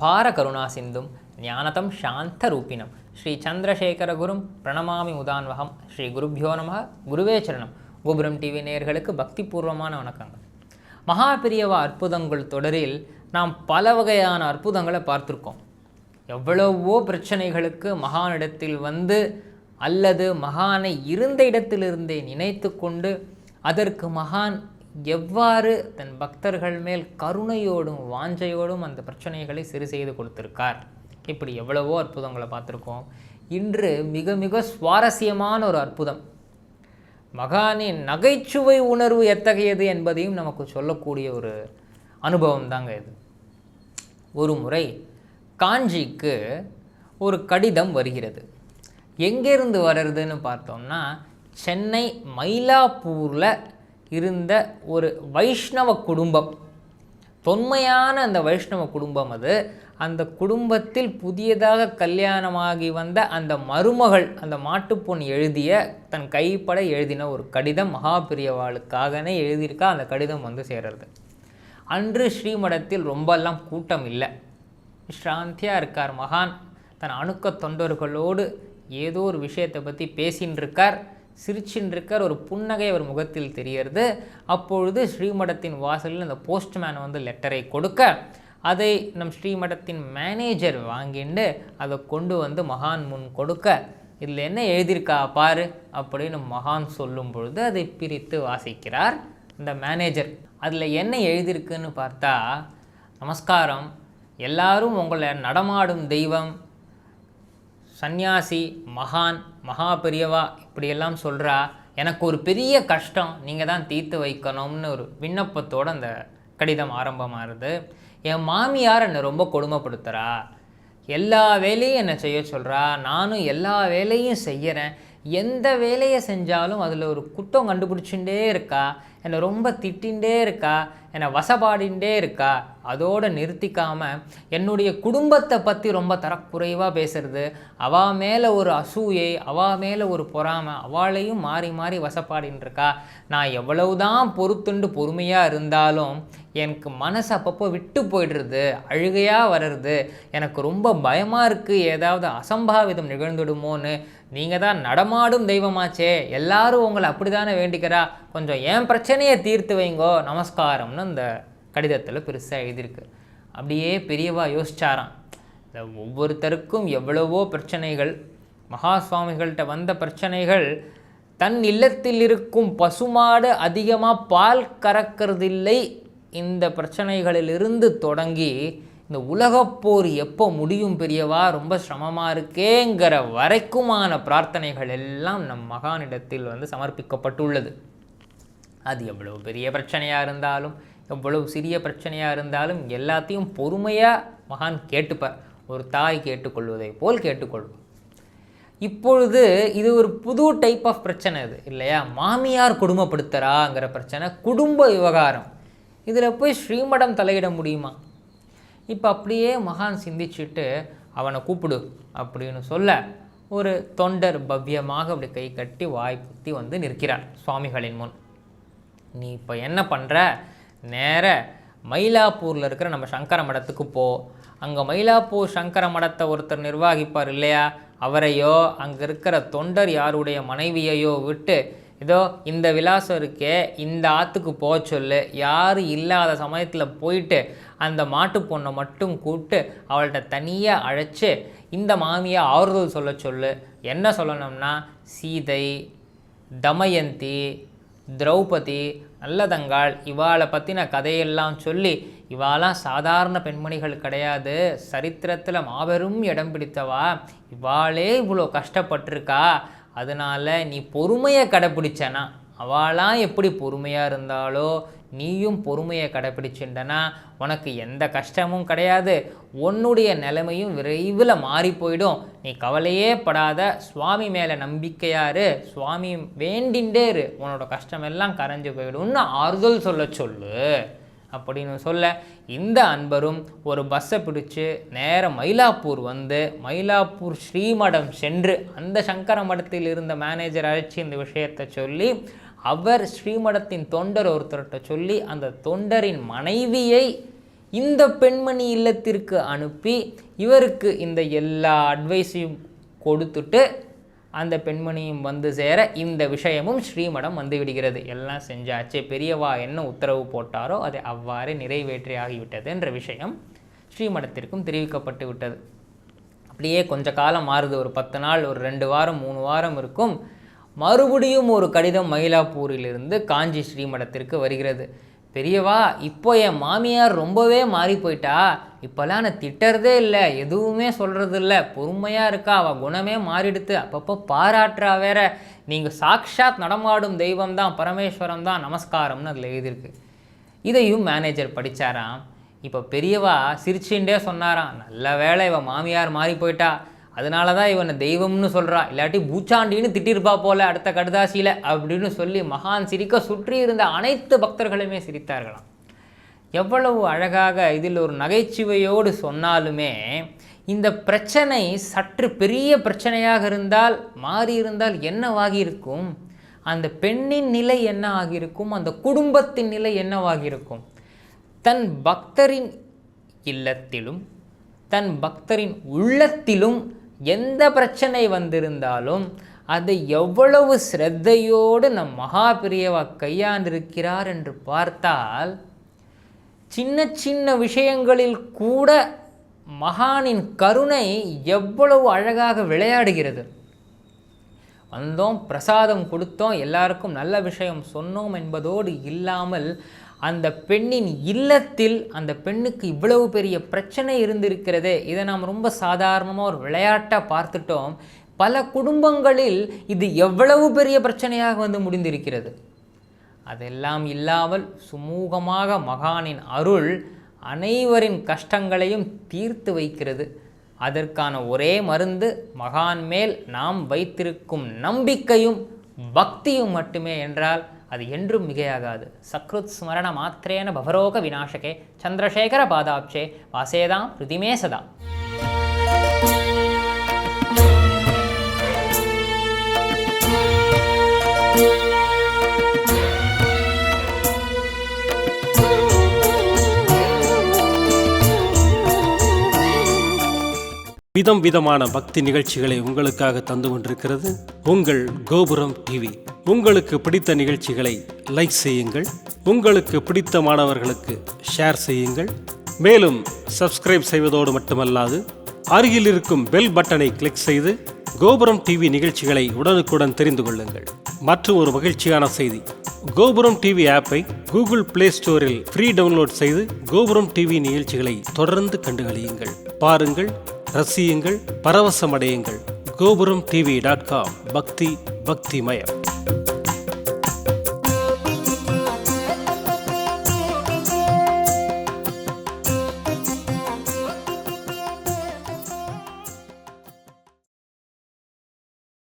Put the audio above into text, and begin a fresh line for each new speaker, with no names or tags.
அபார கருணா சிந்தும் ஞானதம் சாந்த ரூபிணம் ஸ்ரீ சந்திரசேகரகுரும் பிரணமாமி முதான்வகம். ஸ்ரீ குருப்யோ நம. குருவே சரணம். கோபுரம் டிவி நேயர்களுக்கு பக்திபூர்வமான வணக்கங்கள். மகா பெரியவா அற்புதங்கள் தொடரில் நாம் பல வகையான அற்புதங்களை பார்த்துருக்கோம். எவ்வளவோ பிரச்சனைகளுக்கு மகானிடத்தில் வந்து அல்லது மகானை இருந்த இடத்திலிருந்தே நினைத்து கொண்டு அதற்கு மகான் எவ்வாறு தன் பக்தர்கள் மேல் கருணையோடும் வாஞ்சையோடும் அந்த பிரச்சனைகளை சரி செய்து கொடுத்திருக்கார். இப்படி எவ்வளவோ அற்புதங்களை பார்த்துருக்கோம். இன்று மிக மிக சுவாரஸ்யமான ஒரு அற்புதம், மகானின் நகைச்சுவை உணர்வு எத்தகையது என்பதையும் நமக்கு சொல்லக்கூடிய ஒரு அனுபவம் தாங்க இது. ஒரு முறை காஞ்சிக்கு ஒரு கடிதம் வருகிறது. எங்கேருந்து வர்றதுன்னு பார்த்தோம்னா, சென்னை மயிலாப்பூரில் இருந்த ஒரு வைஷ்ணவ குடும்பம், தொன்மையான அந்த வைஷ்ணவ குடும்பம் அது. அந்த குடும்பத்தில் புதியதாக கல்யாணமாகி வந்த அந்த மருமகள், அந்த மாட்டுப்பொன் எழுதிய, தன் கைப்பட எழுதின ஒரு கடிதம் மகாபிரியவாளுக்காகனே எழுதியிருக்கா. அந்த கடிதம் வந்து சேர்றது. அன்று ஸ்ரீமடத்தில் ரொம்பலாம் கூட்டம் இல்லை, விஸ்ராந்தியாக இருக்கார் மகான். தன் அணுக்க தொண்டர்களோடு ஏதோ ஒரு விஷயத்தை பற்றி பேசின்னு இருக்கார், சிரிச்சின்னு இருக்கார். ஒரு புன்னகை அவர் முகத்தில் தெரியறது. அப்பொழுது ஸ்ரீமடத்தின் வாசலில் அந்த போஸ்ட்மேன் வந்து லெட்டரை கொடுக்க, அதை நம் ஸ்ரீமடத்தின் மேனேஜர் வாங்கிட்டு அதை கொண்டு வந்து மகான் முன் கொடுக்க, இதில் என்ன எழுதியிருக்கா பாரு அப்படின்னு மகான் சொல்லும் பொழுது அதை பிரித்து வாசிக்கிறார் இந்த மேனேஜர். அதில் என்ன எழுதியிருக்குன்னு பார்த்தா, நமஸ்காரம், எல்லாரும் உங்களை நடமாடும் தெய்வம், சந்நியாசி, மகான், மகா பெரியவா இப்படியெல்லாம் சொல்கிறா. எனக்கு ஒரு பெரிய கஷ்டம், நீங்கள் தான் தீர்த்து வைக்கணும்னு ஒரு விண்ணப்பத்தோடு அந்த கடிதம் ஆரம்பமாகுது. என் மாமியார் என்னை ரொம்ப கொடுமைப்படுத்துகிறா, எல்லா வேலையும் என்னை செய்ய சொல்கிறா, நானும் எல்லா வேலையும் செய்கிறேன், எந்த வேலையை செஞ்சாலும் அதில் ஒரு குற்றம் கண்டுபிடிச்சுட்டே இருக்கா, என்னை ரொம்ப திட்டிகிட்டே இருக்கா, என்னை வசப்பாடிகிட்டே இருக்கா. அதோடு நிறுத்திக்காமல் என்னுடைய குடும்பத்தை பற்றி ரொம்ப தரக்குறைவாக பேசுறது, அவள் மேலே ஒரு அசூயை, அவள் மேலே ஒரு பொறாமை, அவளையும் மாறி மாறி வசப்பாடின்னு இருக்கா. நான் எவ்வளவுதான் பொறுத்துண்டு பொறுமையாக இருந்தாலும் எனக்கு மனசு அப்பப்போ விட்டு போயிடுறது, அழுகையாக வர்றது, எனக்கு ரொம்ப பயமாக இருக்குது, ஏதாவது அசம்பாவிதம் நிகழ்ந்துடுமோன்னு. நீங்கள் தான் நடமாடும் தெய்வமாச்சே, எல்லாரும் உங்களை அப்படி தானே வேண்டிக்கிறா, கொஞ்சம் என் பிரச்சனையை தீர்த்து வைங்கோ, நமஸ்காரம்னு அந்த கடிதத்தில் பெருசாக எழுதியிருக்கு. அப்படியே பெரியவா யோசிச்சாராம், இந்த ஒவ்வொருத்தருக்கும் எவ்வளவோ பிரச்சனைகள், மகா சுவாமிகள்கிட்ட வந்த பிரச்சனைகள், தன் இல்லத்தில் இருக்கும் பசுமாடு அதிகமாக பால் கறக்கிறதில்லை, இந்த பிரச்சனைகளிலிருந்து தொடங்கி இந்த உலகப்போர் எப்போ முடியும் பெரியவா, ரொம்ப சிரமமாக இருக்கேங்கிற வரைக்குமான பிரார்த்தனைகள் எல்லாம் நம் மகானிடத்தில் வந்து சமர்ப்பிக்கப்பட்டுள்ளது. அது எவ்வளவு பெரிய பிரச்சனையாக இருந்தாலும், எவ்வளவு சிறிய பிரச்சனையாக இருந்தாலும் எல்லாத்தையும் பொறுமையாக மகான் கேட்டுப்பார். ஒரு தாய் கேட்டுக்கொள்வதை போல் கேட்டுக்கொள்வார். இப்பொழுது இது ஒரு புது டைப் ஆஃப் பிரச்சனை இது இல்லையா? மாமியார் கொடுமைப்படுத்துகிறாங்கிற பிரச்சனை, குடும்ப விவகாரம். இதில் போய் ஸ்ரீமடம் தலையிட முடியுமா? இப்போ அப்படியே மகான் சிந்திச்சுட்டு, அவனை கூப்பிடு அப்படின்னு சொல்ல, ஒரு தொண்டர் பவ்யமாக அப்படி கை கட்டி வாய் குத்தி வந்து நிற்கிறார் சுவாமிகளின் முன். நீ இப்போ என்ன பண்ணுற, நேர மயிலாப்பூரில் இருக்கிற நம்ம சங்கர மடத்துக்கு போ. அங்கே மயிலாப்பூர் சங்கர மடத்தை ஒருத்தர் நிர்வாகிப்பார் இல்லையா, அவரையோ அங்கே இருக்கிற தொண்டர் யாருடைய மனைவியையோ விட்டு, இதோ இந்த விலாசம் இருக்கே, இந்த ஆற்றுக்கு போக சொல்லு. யார் இல்லாத சமயத்தில் போயிட்டு அந்த மாட்டு பொண்ணை மட்டும் கூப்பிட்டு அவள்கிட்ட தனியாக அழைச்சி இந்த மாமியை ஆறுதல் சொல்ல சொல்லு. என்ன சொல்லணும்னா, சீதை, தமயந்தி, திரௌபதி, நல்லதங்காள் இவாளை பற்றின கதையெல்லாம் சொல்லி, இவாலாம் சாதாரண பெண்மணிகள் கிடையாது, சரித்திரத்தில் மாபெரும் இடம் பிடித்தவா, இவாளே இவ்வளோ கஷ்டப்பட்டிருக்கா, அதனால் நீ பொறுமையை கடைப்பிடிச்சனா, அவளாம் எப்படி பொறுமையாக இருந்தாலோ நீயும் பொறுமையை கடைப்பிடிச்சுட்டனா உனக்கு எந்த கஷ்டமும் கிடையாது, உன்னுடைய நிலைமையும் விரைவில் மாறி போயிடும், நீ கவலையே படாத, சுவாமி மேலே நம்பிக்கையாரு, சுவாமி வேண்டின்றேரு, உன்னோட கஷ்டமெல்லாம் கரைஞ்சு போயிடும்னு ஆறுதல் சொல்ல சொல்லு அப்படின்னு சொல்ல, இந்த அன்பரும் ஒரு பஸ்ஸை பிடிச்சு நேர மயிலாப்பூர் வந்து மயிலாப்பூர் ஸ்ரீமடம் சென்று அந்த சங்கர மடத்தில் இருந்த மேனேஜர் அழைச்சி இந்த விஷயத்தை சொல்லி, அவர் ஸ்ரீமடத்தின் தொண்டர் ஒருத்தர்கிட்ட சொல்லி அந்த தொண்டரின் மனைவியை இந்த பெண்மணி இல்லத்திற்கு அனுப்பி இவருக்கு இந்த எல்லா அட்வைஸையும் கொடுத்துட்டு அந்த பெண்மணியும் வந்து சேர இந்த விஷயமும் ஸ்ரீமடம் வந்து விடுகிறது. எல்லாம் செஞ்சாச்சு, பெரியவா என்ன உத்தரவு போட்டாரோ அதை அவ்வாறு நிறைவேற்றி ஆகிவிட்டது என்ற விஷயம் ஸ்ரீமடத்திற்கும் தெரிவிக்கப்பட்டு விட்டது. அப்படியே கொஞ்ச காலம் மாறுது. ஒரு 10 நாள், ஒரு 2 வாரம் 3 வாரம் இருக்கும். மறுபடியும் ஒரு கடிதம் மயிலாப்பூரிலிருந்து காஞ்சி ஸ்ரீமடத்திற்கு வருகிறது. பெரியவா, இப்போ என் மாமியார் ரொம்பவே மாறி போயிட்டா, இப்போல்லாம் நான் திட்டுறதே இல்லை, எதுவுமே சொல்கிறது இல்லை, பொறுமையாக இருக்கா, அவள் குணமே மாறிடுத்து, அப்பப்போ பாராட்டுறா வேற, நீங்கள் சாக்ஷாத் நடமாடும் தெய்வம் தான், பரமேஸ்வரம் தான், நமஸ்காரம்னு அதில் எழுதியிருக்கு. இதையும் மேனேஜர் படித்தாராம். இப்போ பெரியவா சிரிச்சுட்டே சொன்னாராம், நல்ல வேளை இவன் மாமியார் மாறி போயிட்டா, அதனால தான் இவனை தெய்வம்னு சொல்கிறா, இல்லாட்டி பூச்சாண்டின்னு திட்டிருப்பா போல அடுத்த கடுதாசியில் அப்படின்னு சொல்லி மகான் சிரிக்க சுற்றி இருந்த அனைத்து பக்தர்களுமே சிரித்தார்களாம். எவ்வளவு அழகாக இதில் ஒரு நகைச்சுவையோடு சொன்னாலுமே இந்த பிரச்சனை சற்று பெரிய பிரச்சனையாக இருந்தால் மாறி இருந்தால் என்னவாகி இருக்கும், அந்த பெண்ணின் நிலை என்ன ஆகியிருக்கும், அந்த குடும்பத்தின் நிலை என்னவாகியிருக்கும். தன் பக்தரின் இல்லத்திலும் தன் பக்தரின் உள்ளத்திலும் எந்த பிரச்சனை வந்திருந்தாலும் அதை எவ்வளவு ஸ்ரத்தையோடு நம் மகா பெரியவா கையாண்டிருக்கிறார் என்று பார்த்தால், சின்ன சின்ன விஷயங்களில் கூட மகானின் கருணை எவ்வளவு அழகாக விளையாடுகிறது. வந்தோம், பிரசாதம் கொடுத்தோம், எல்லாருக்கும் நல்ல விஷயம் சொன்னோம் என்பதோடு இல்லாமல் அந்த பெண்ணின் இல்லத்தில் அந்த பெண்ணுக்கு இவ்வளவு பெரிய பிரச்சனை இருந்திருக்கிறதே, இதை நாம் ரொம்ப சாதாரணமாக ஒரு விளையாட்டாக பார்த்துட்டோம். பல குடும்பங்களில் இது எவ்வளவு பெரிய பிரச்சனையாக வந்து முடிந்திருக்கிறது. அதெல்லாம் இல்லாமல் சுமூகமாக மகானின் அருள் அனைவரின் கஷ்டங்களையும் தீர்த்து வைக்கிறது. அதற்கான ஒரே மருந்து மகான் மேல் நாம் வைத்திருக்கும் நம்பிக்கையும் பக்தியும் மட்டுமே என்றால் அது என்றும் மிகையாகாது. சக்ருத் ஸ்மரண மாத்திரேன பவரோக விநாசகே சந்திரசேகர பாதாப்சே வாசேதாம் ருதிமே சதா.
விதம் விதமான பக்தி நிகழ்ச்சிகளை உங்களுக்காக தந்து கொண்டிருக்கிறது உங்கள் கோபுரம் டிவி. உங்களுக்கு பிடித்த நிகழ்ச்சிகளை லைக் செய்யுங்கள், உங்களுக்கு பிடித்த மாணவர்களுக்கு ஷேர் செய்யுங்கள். மேலும் சப்ஸ்கிரைப் செய்வதோடு மட்டுமல்லாது அருகில் இருக்கும் பெல் பட்டனை கிளிக் செய்து கோபுரம் டிவி நிகழ்ச்சிகளை உடனுக்குடன் தெரிந்து கொள்ளுங்கள். மற்றும் ஒரு மகிழ்ச்சியான செய்தி, கோபுரம் டிவி ஆப்பை கூகுள் பிளே ஸ்டோரில் ஃப்ரீ டவுன்லோட் செய்து கோபுரம் டிவி நிகழ்ச்சிகளை தொடர்ந்து கண்டுகளியுங்கள். பாருங்கள், ரசியுங்கள், பரவசமடையுங்கள். gopuramtv.com பக்தி பக்திமயம்.